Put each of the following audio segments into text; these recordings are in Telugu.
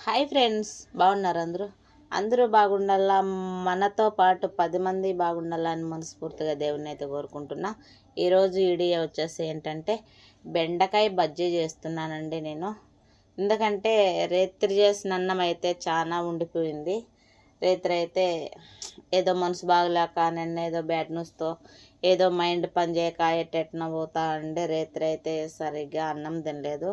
హాయ్ ఫ్రెండ్స్, బాగున్నారు అందరూ? అందరూ బాగుండాలా, మనతో పాటు 10 మంది బాగుండాలా అని మనస్ఫూర్తిగా దేవుని అయితే కోరుకుంటున్నా. ఈరోజు వీడియో వచ్చేసి ఏంటంటే బెండకాయ బజ్జీ చేస్తున్నానండి నేను. ఎందుకంటే రేత్రి చేసిన అన్నం అయితే చాలా ఉండిపోయింది. రేత్రి అయితే ఏదో మనసు బాగలేక నిన్న ఏదో బ్యాడ్ న్యూస్తో ఏదో మైండ్ పని చేయక ఎట్టెట్న పోతా ఉండే రేత్రి అయితే సరిగ్గా అన్నం తినలేదు.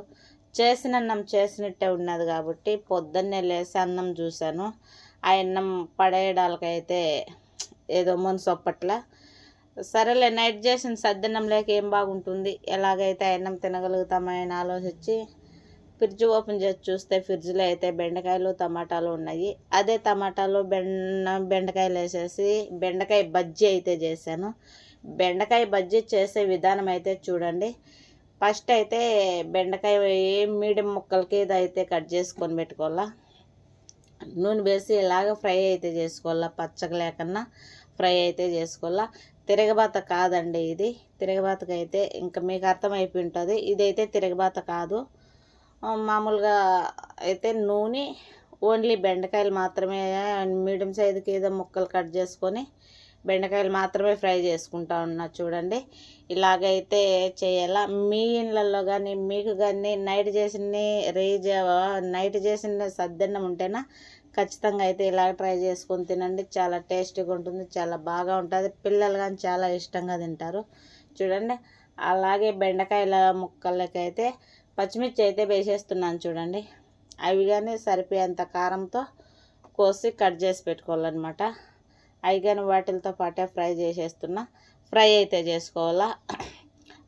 చేసిన అన్నం చేసినట్టే ఉన్నది కాబట్టి పొద్దున్నే లేసి అన్నం చూశాను. ఆ అన్నం పడేయడానికైతే ఏదో మనసు ఒప్పట్ల. సరేలే, నైట్ చేసిన సద్దన్నం లేక ఏం బాగుంటుంది, ఎలాగైతే ఆ అన్నం తినగలుగుతామని ఆలోచించి ఫ్రిడ్జ్ ఓపెన్ చేసి చూస్తే ఫ్రిడ్జ్లో అయితే బెండకాయలు టమాటాలు ఉన్నాయి. అదే టమాటాలు బెండకాయలు వేసేసి బెండకాయ బజ్జీ అయితే చేశాను. బెండకాయ బజ్జీ చేసే విధానం అయితే చూడండి. ఫస్ట్ అయితే బెండకాయ మీడియం ముక్కలకి ఇదైతే కట్ చేసుకొని పెట్టుకోవాలా. నూనె వేసి ఇలాగ ఫ్రై అయితే చేసుకోవాలా, పచ్చగా లేకన్నా ఫ్రై అయితే చేసుకోవాలా. తిరగబాత కాదండి ఇది. తిరగబాతకి అయితే ఇంకా మీకు అర్థమైపోయి ఉంటుంది. ఇదైతే తిరగబాత కాదు. మామూలుగా అయితే నూనె ఓన్లీ బెండకాయలు మాత్రమే మీడియం సైజుకి ఏదో ముక్కలు కట్ చేసుకొని బెండకాయలు మాత్రమే ఫ్రై చేసుకుంటా ఉన్నా. చూడండి, ఇలాగైతే చేయాలా. మీ ఇళ్ళల్లో కానీ మీకు కానీ నైట్ చేసిన సద్దన్నం ఉంటేనా ఖచ్చితంగా అయితే ఇలాగ ట్రై చేసుకొని తినండి. చాలా టేస్టీగా ఉంటుంది, చాలా బాగా ఉంటుంది. పిల్లలు కానీ చాలా ఇష్టంగా తింటారు. చూడండి, అలాగే బెండకాయల ముక్కలకైతే పచ్చిమిర్చి అయితే వేసేస్తున్నాను. చూడండి, అవి కానీ సరిపోయేంత కారంతో కోసి కట్ చేసి పెట్టుకోవాలన్నమాట. అవి కానీ వాటితో పాటే ఫ్రై చేసేస్తున్నా. ఫ్రై అయితే చేసుకోవాలా.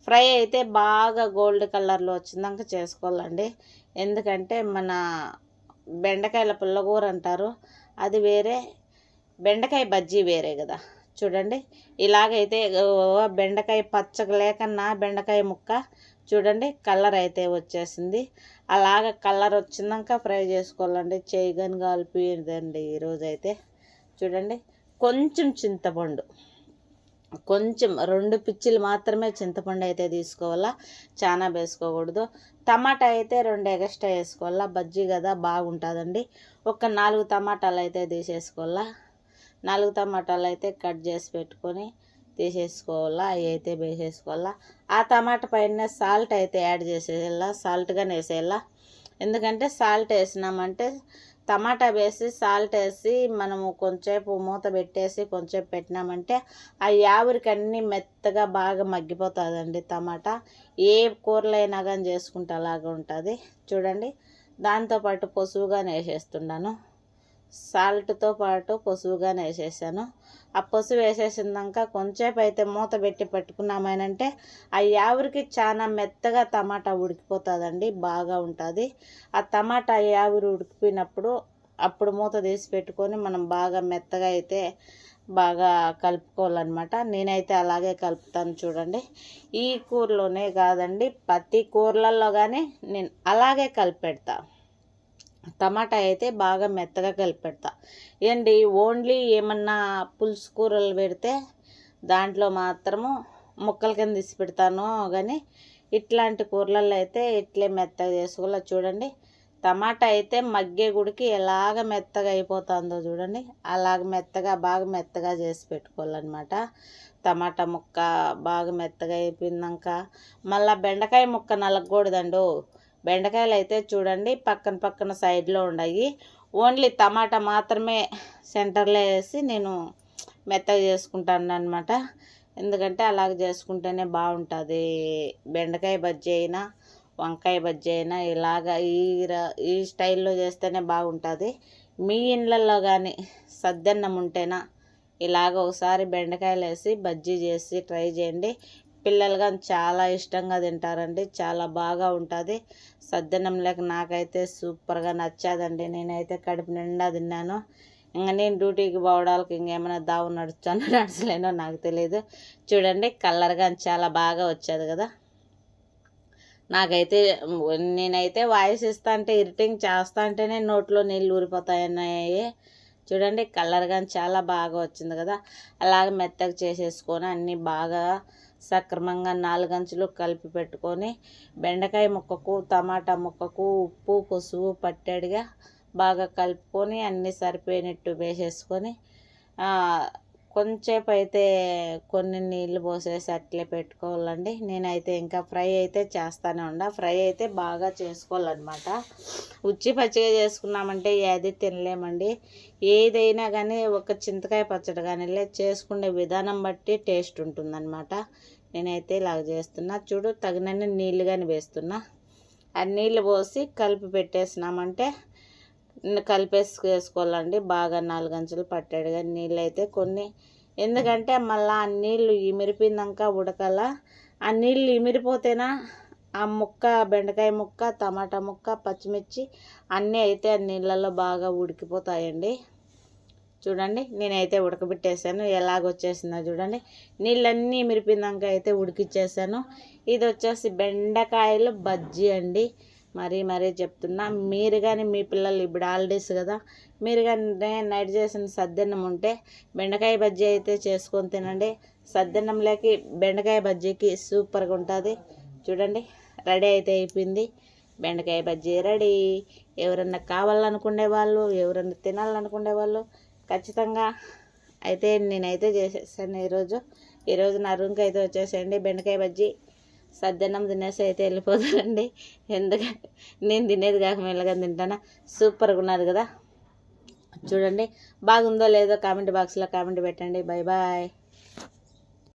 ఫ్రై అయితే బాగా గోల్డ్ కలర్లో వచ్చిందాక చేసుకోవాలండి. ఎందుకంటే మన బెండకాయల పుల్లగూర అంటారు, అది వేరే, బెండకాయ బజ్జీ వేరే కదా. చూడండి, ఇలాగైతే బెండకాయ పచ్చగా లేకన్నా బెండకాయ ముక్క చూడండి కలర్ అయితే వచ్చేసింది. అలాగ కలర్ వచ్చిందాక ఫ్రై చేసుకోవాలండి. చేయగాని కాలిపోయిందండి ఈరోజైతే. చూడండి, కొంచెం చింతపండు, కొంచెం 2 పిచ్చిలు మాత్రమే చింతపండు అయితే తీసుకోవాలా, చాలా వేసుకోకూడదు. టమాటా అయితే 2 ఎగస్ట్రా వేసుకోవాలా, బజ్జీ కదా బాగుంటుందండి. ఒక 4 టమాటాలు అయితే తీసేసుకోవాలా. 4 టమాటాలు అయితే కట్ చేసి పెట్టుకొని తీసేసుకోవాలా. అవి అయితే వేసేసుకోవాలా. ఆ టమాటా పైన సాల్ట్ అయితే యాడ్ చేసేయాలా, సాల్ట్గానే వేసేయాలా. ఎందుకంటే సాల్ట్ వేసినామంటే టమాటా వేసి సాల్ట్ వేసి మనము కొంచెంసేపు మూత పెట్టేసి కొంచెంసేపు పెట్టినామంటే ఆ యావరికి అన్నీ మెత్తగా బాగా మగ్గిపోతుందండి టమాటా. ఏ కూరలైనా కానీ చేసుకుంటే అలాగా ఉంటుంది. చూడండి, దాంతోపాటు పసుపుగానే వేసేస్తున్నాను. సాల్ట్తో పాటు పసుపుగానే వేసేసాను. ఆ పసుపు వేసేసినాక కొంచెంసేపు అయితే మూత పెట్టి పెట్టుకున్నామనంటే ఆ యావరికి చాలా మెత్తగా టమాటా ఉడికిపోతుందండి, బాగా ఉంటుంది. ఆ టమాటా యావరి ఉడికిపోయినప్పుడు అప్పుడు మూత తీసి పెట్టుకొని మనం బాగా మెత్తగా అయితే బాగా కలుపుకోవాలన్నమాట. నేనైతే అలాగే కలుపుతాను. చూడండి, ఈ కూరలోనే కాదండి ప్రతి కూరలలో కానీ నేను అలాగే కలిపెడతా. టమాటా అయితే బాగా మెత్తగా కలిపెడతా. ఏంటి ఓన్లీ ఏమన్నా పులుసు కూరలు పెడితే దాంట్లో మాత్రము ముక్కల కింద తీసి పెడతాను, కానీ ఇట్లాంటి కూరలలో అయితే ఇట్లే మెత్తగా చేసుకోవాలి. చూడండి, టమాటా అయితే మగ్గే గుడికి ఎలాగ మెత్తగా అయిపోతుందో చూడండి, అలాగ మెత్తగా బాగా మెత్తగా చేసి పెట్టుకోవాలన్నమాట. టమాటా ముక్క బాగా మెత్తగా అయిపోయినాక మళ్ళీ బెండకాయ ముక్క నలగకూడదండు. బెండకాయలు అయితే చూడండి పక్కన పక్కన సైడ్లో ఉన్నాయి. ఓన్లీ టమాటా మాత్రమే సెంటర్లో వేసి నేను మెత్తగా చేసుకుంటాను అనమాట. ఎందుకంటే అలాగ చేసుకుంటేనే బాగుంటుంది. బెండకాయ బజ్జీ అయినా వంకాయ బజ్జీ అయినా ఇలాగ ఈ స్టైల్లో చేస్తేనే బాగుంటుంది. మీ ఇళ్ళల్లో కానీ సద్దన్నం ఉంటేనా ఇలాగ ఒకసారి బెండకాయలు వేసి బజ్జీ చేసి ట్రై చేయండి. పిల్లలు కానీ చాలా ఇష్టంగా తింటారండి, చాలా బాగా ఉంటుంది. సద్దన్నం లేక నాకైతే సూపర్గా నచ్చాదండి. నేనైతే కడుపు నిండా తిన్నాను. ఇంకా నేను డ్యూటీకి పోవడానికి ఇంకేమైనా దావు నడచలేనో నాకు తెలియదు. చూడండి, కలర్ కానీ చాలా బాగా వచ్చేది కదా. నాకైతే నేనైతే వాయిస్ ఇస్తా అంటే ఇరిటింగ్ చేస్తా అంటేనే నోట్లో నీళ్ళు ఊరిపోతాయన్నాయి. చూడండి, కలర్ కానీ చాలా బాగా వచ్చింది కదా. అలాగే మెత్తగా చేసేసుకొని అన్నీ బాగా సక్రమంగా 4 అంచులు కలిపి పెట్టుకొని బెండకాయ ముక్కకు టమాటా ముక్కకు ఉప్పు పసుపు పట్టేడుగా బాగా కలుపుకొని అన్నీ సరిపోయినట్టు వేసేసుకొని కొంచెంసేపు అయితే కొన్ని నీళ్ళు పోసేసి అట్లే పెట్టుకోవాలండి. నేనైతే ఇంకా ఫ్రై అయితే చేస్తానే ఉండ. ఫ్రై అయితే బాగా చేసుకోవాలన్నమాట. ఉచ్చి పచ్చిగా చేసుకున్నామంటే ఏది తినలేమండి. ఏదైనా కానీ ఒక చింతకాయ పచ్చడి కానీ చేసుకునే విధానం బట్టి టేస్ట్ ఉంటుందన్నమాట. నేనైతే ఇలాగ చేస్తున్నా. చూడు, తగినన్ని నీళ్ళు కానీ వేస్తున్నా. ఆ నీళ్ళు పోసి కలిపి పెట్టేసినామంటే వేసుకోవాలండి. బాగా 4 గంటలు పట్టాడు కానీ నీళ్ళు అయితే కొన్ని, ఎందుకంటే మళ్ళీ ఆ నీళ్ళు ఇమిరిపోయినాక ఉడకాల. ఆ నీళ్ళు ఇమిరిపోతేనా ఆ ముక్క, బెండకాయ ముక్క, టమాటా ముక్క, పచ్చిమిర్చి అన్నీ అయితే ఆ నీళ్ళల్లో బాగా ఉడికిపోతాయండి. చూడండి, నేనైతే ఉడకబెట్టేసాను. ఎలాగొచ్చేసిందో చూడండి. నీళ్ళన్నీ ఇమిరిపోయినాక అయితే ఉడికిచ్చేసాను. ఇది వచ్చేసి బెండకాయలు బజ్జీ అండి. మరీ చెప్తున్నా, మీరు కానీ మీ పిల్లలు ఇప్పుడు హాలిడేస్ కదా, మీరు కానీ నైట్ చేసిన సద్దన్నం ఉంటే బెండకాయ బజ్జీ అయితే చేసుకొని తినండి. సద్దన్నంలోకి బెండకాయ బజ్జీకి సూపర్గా ఉంటుంది. చూడండి, రెడీ అయితే అయిపోయింది. బెండకాయ బజ్జీ రెడీ. ఎవరన్నా కావాలనుకునే వాళ్ళు, ఎవరన్నా తినాలనుకునే వాళ్ళు ఖచ్చితంగా అయితే నేనైతే చేసేసాను. ఈరోజు నా రూమ్కి అయితే వచ్చేసేయండి. బెండకాయ బజ్జీ సద్దన్నం తినేసి అయితే వెళ్ళిపోతారండి. ఎందుకంటే నేను తినేది కాక మెల్లగా తింటానా. సూపర్గా ఉన్నది కదా. చూడండి, బాగుందో లేదో కామెంట్ బాక్స్లో కామెంట్ పెట్టండి. Bye bye.